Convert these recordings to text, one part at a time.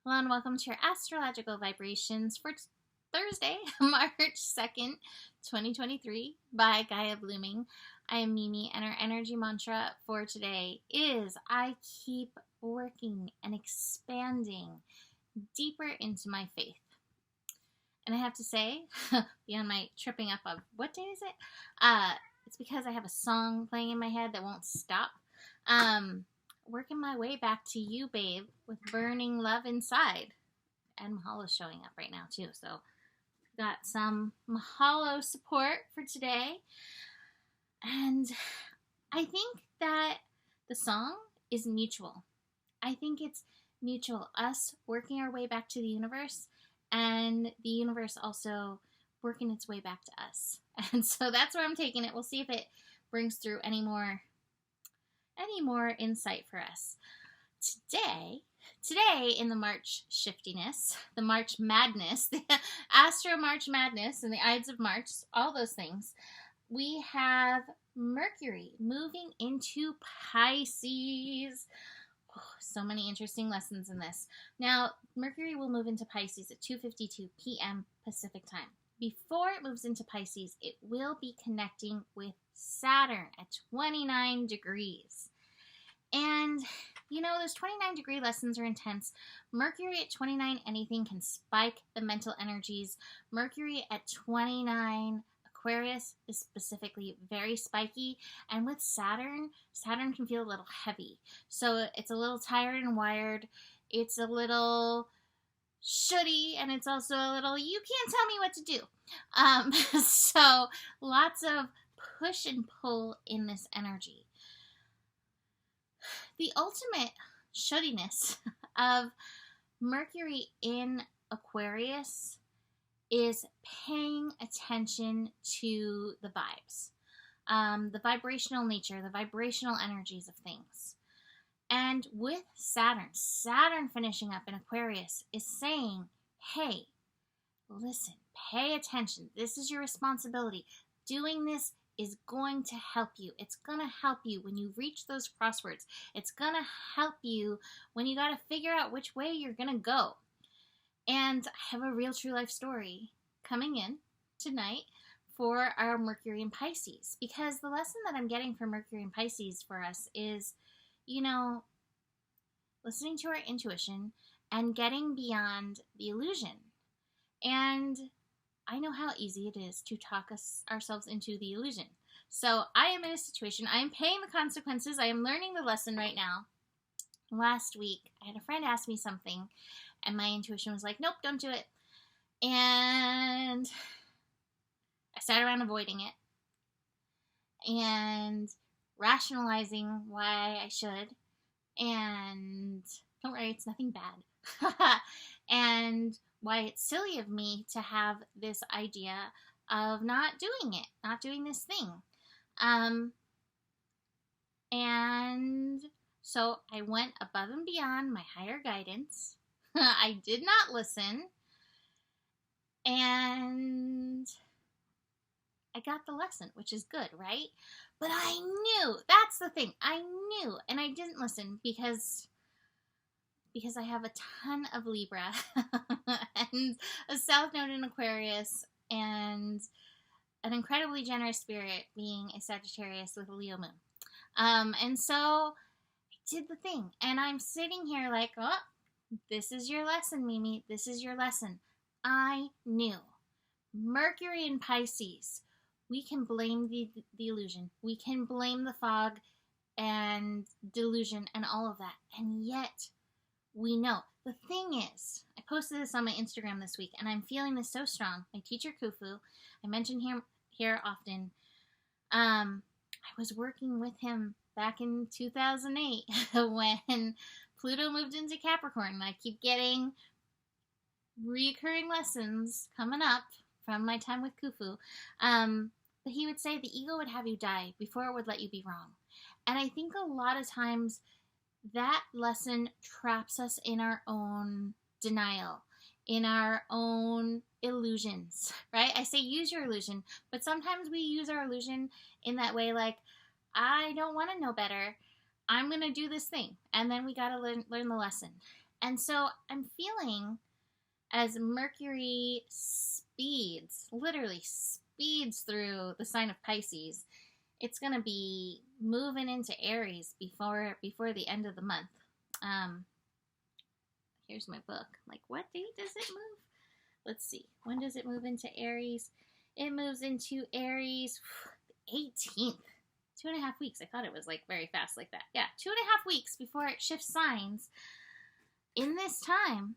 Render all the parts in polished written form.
Hello and welcome to your astrological vibrations for Thursday, March 2nd, 2023 by Gaia Blooming. I am Mimi and our energy mantra for today is I keep working and expanding deeper into my faith. And I have to say, beyond my tripping up of what day is it? It's because I have a song playing in my head that won't stop. Working my way back to you, babe, with Burning Love Inside. And Mahalo's showing up right now, too. So, got some Mahalo support for today. And I think that the song is mutual. I think it's mutual. Us working our way back to the universe, and the universe also working its way back to us. And so that's where I'm taking it. We'll see if it brings through any more insight for us. Today in the March shiftiness, the March madness, the Astro March madness and the Ides of March, all those things, we have Mercury moving into Pisces. Oh, so many interesting lessons in this. Now, Mercury will move into Pisces at 2:52 p.m. Pacific time. Before it moves into Pisces, it will be connecting with Saturn at 29 degrees. And, you know, those 29-degree lessons are intense. Mercury at 29 anything can spike the mental energies. Mercury at 29 Aquarius is specifically very spiky. And with Saturn can feel a little heavy. So it's a little tired and wired. It's a little shooty, and it's also a little, you can't tell me what to do. So lots of push and pull in this energy. The ultimate shootiness of Mercury in Aquarius is paying attention to the vibes, the vibrational nature, the vibrational energies of things. And with Saturn finishing up in Aquarius is saying, hey, listen, pay attention. This is your responsibility. Doing this is going to help you. It's going to help you when you reach those crosswords. It's going to help you when you got to figure out which way you're going to go. And I have a real true life story coming in tonight for our Mercury in Pisces, because the lesson that I'm getting from Mercury in Pisces for us is, you know, listening to our intuition and getting beyond the illusion. And I know how easy it is to talk ourselves into the illusion. So I am in a situation, I am paying the consequences, I am learning the lesson right now. Last week, I had a friend ask me something, and my intuition was like, nope, don't do it. And I sat around avoiding it and rationalizing why I should. And don't worry, it's nothing bad. And why it's silly of me to have this idea of not doing it, not doing this thing. And so I went above and beyond my higher guidance. I did not listen. And I got the lesson, which is good, right? But I knew, that's the thing, I knew, and I didn't listen because I have a ton of Libra and a South Node in Aquarius and an incredibly generous spirit being a Sagittarius with a Leo moon. And so I did the thing, and I'm sitting here like, oh, this is your lesson, Mimi. This is your lesson. I knew. Mercury in Pisces. We can blame the illusion. We can blame the fog and delusion and all of that. And yet, we know. The thing is, I posted this on my Instagram this week, and I'm feeling this so strong. My teacher, Kufu, I mention him here often. I was working with him back in 2008 when Pluto moved into Capricorn, and I keep getting recurring lessons coming up from my time with Kufu. But he would say the ego would have you die before it would let you be wrong. And I think a lot of times that lesson traps us in our own denial, in our own illusions, right? I say use your illusion, but sometimes we use our illusion in that way like, I don't want to know better. I'm going to do this thing. And then we got to learn the lesson. And so I'm feeling as Mercury literally speeds through the sign of Pisces, it's going to be moving into Aries before the end of the month. Here's my book. Like, what date does it move? Let's see. When does it move into Aries? It moves into Aries the 18th. 2.5 weeks. I thought it was like very fast like that. Yeah, 2.5 weeks before it shifts signs. In this time,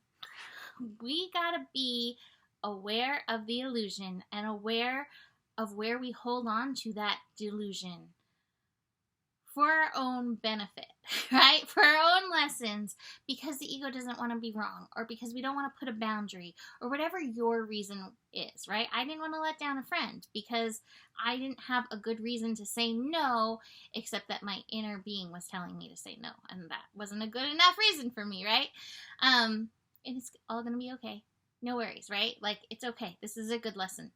we gotta be aware of the illusion and aware of where we hold on to that delusion for our own benefit, right? For our own lessons, because the ego doesn't want to be wrong, or because we don't want to put a boundary, or whatever your reason is, right? I didn't want to let down a friend because I didn't have a good reason to say no, except that my inner being was telling me to say no, and that wasn't a good enough reason for me, right? And it's all going to be okay. No worries, right? Like, it's okay. This is a good lesson.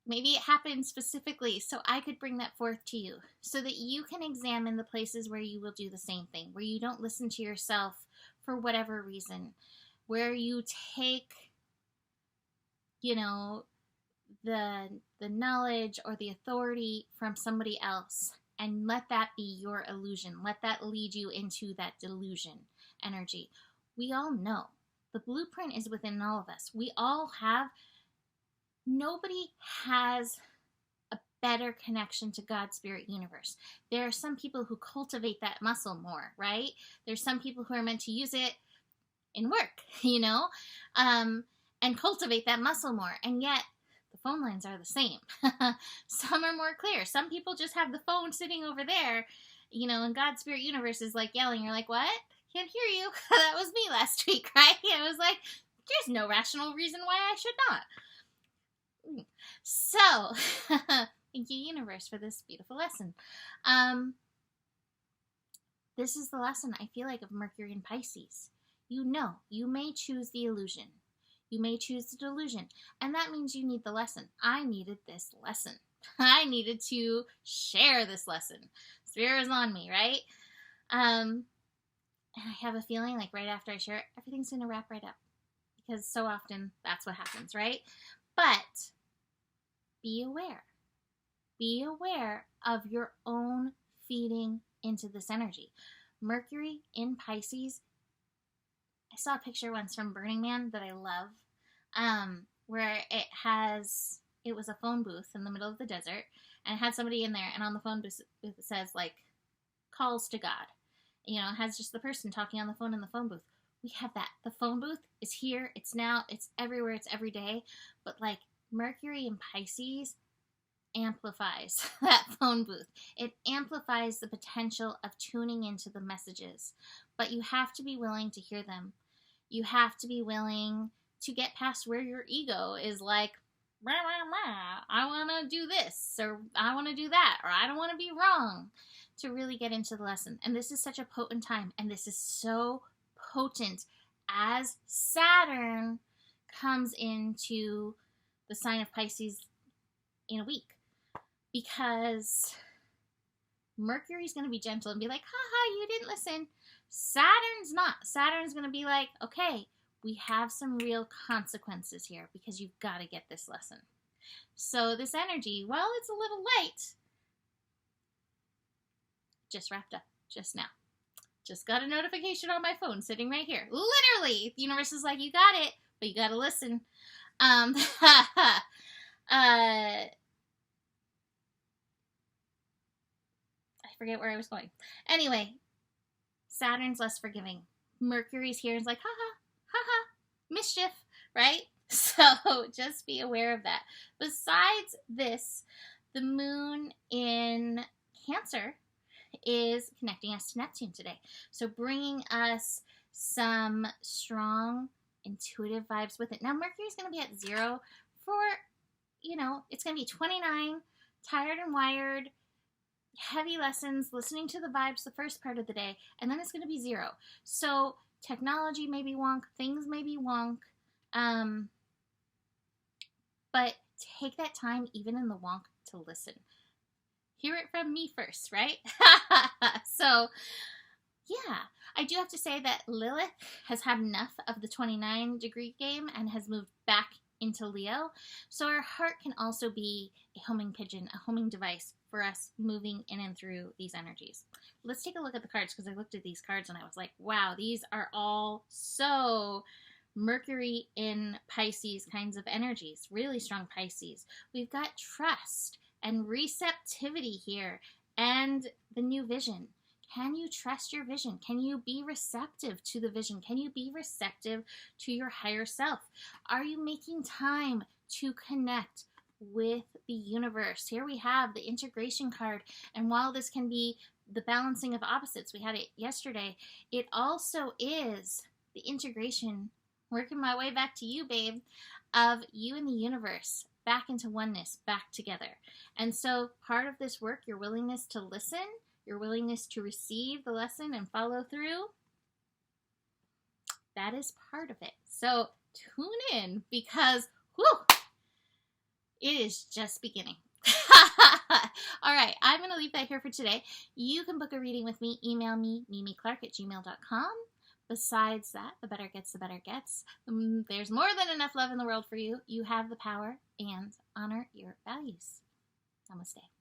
Maybe it happened specifically so I could bring that forth to you, so that you can examine the places where you will do the same thing, where you don't listen to yourself for whatever reason, where you take, the knowledge or the authority from somebody else and let that be your illusion. Let that lead you into that delusion energy. We all know the blueprint is within all of us. We all have. Nobody has a better connection to God, Spirit, Universe. There are some people who cultivate that muscle more, right? There's some people who are meant to use it in work, and cultivate that muscle more. And yet, the phone lines are the same. Some are more clear. Some people just have the phone sitting over there, and God, Spirit, Universe is like yelling. You're like, what? Can't hear you. That was me last week, right? It was like, there's no rational reason why I should not. So, thank you, universe, for this beautiful lesson. This is the lesson, I feel like, of Mercury in Pisces. You may choose the illusion. You may choose the delusion. And that means you need the lesson. I needed this lesson. I needed to share this lesson. Spirit is on me, right? And I have a feeling like right after I share it, everything's going to wrap right up. Because so often that's what happens, right? But be aware. Be aware of your own feeding into this energy. Mercury in Pisces. I saw a picture once from Burning Man that I love, where it was a phone booth in the middle of the desert, and it had somebody in there, and on the phone booth it says, like, calls to God. It has just the person talking on the phone in the phone booth. We have that. The phone booth is here. It's now. It's everywhere. It's every day. But, like, Mercury in Pisces amplifies that phone booth. It amplifies the potential of tuning into the messages. But you have to be willing to hear them. You have to be willing to get past where your ego is like, rah, rah, rah, I want to do this, or I want to do that, or I don't want to be wrong, to really get into the lesson. And this is such a potent time, and this is so potent as Saturn comes into the sign of Pisces in a week, because Mercury's going to be gentle and be like, haha, you didn't listen. Saturn's not. Saturn's going to be like, okay, we have some real consequences here because you've got to get this lesson. So this energy, well, it's a little light. Just wrapped up just now. Just got a notification on my phone sitting right here. Literally, the universe is like, you got it, but you got to listen. I forget where I was going. Anyway, Saturn's less forgiving. Mercury's here and is like, haha, mischief, right? So just be aware of that. Besides this, the moon in Cancer is connecting us to Neptune today. So bringing us some strong intuitive vibes with it. Now, Mercury's going to be at 0 for, it's going to be 29, tired and wired, heavy lessons, listening to the vibes the first part of the day, and then it's going to be 0. So technology may be wonk, things may be wonk, but take that time, even in the wonk, to listen. Hear it from me first, right? So Yeah, I do have to say that Lilith has had enough of the 29-degree game and has moved back into Leo. So our heart can also be a homing pigeon, a homing device for us moving in and through these energies. Let's take a look at the cards, because I looked at these cards and I was like, wow, these are all so Mercury in Pisces kinds of energies, really strong Pisces. We've got trust and receptivity here and the new vision. Can you trust your vision? Can you be receptive to the vision? Can you be receptive to your higher self? Are you making time to connect with the universe? Here we have the integration card. And while this can be the balancing of opposites, we had it yesterday, it also is the integration, working my way back to you, babe, of you and the universe, back into oneness, back together. And so part of this work, your willingness to listen, your willingness to receive the lesson and follow through, that is part of it. So tune in, because it is just beginning. All right, I'm going to leave that here for today. You can book a reading with me. Email me, mimiclark@gmail.com. Besides that, the better gets, the better gets. There's more than enough love in the world for you. You have the power, and honor your values. Namaste.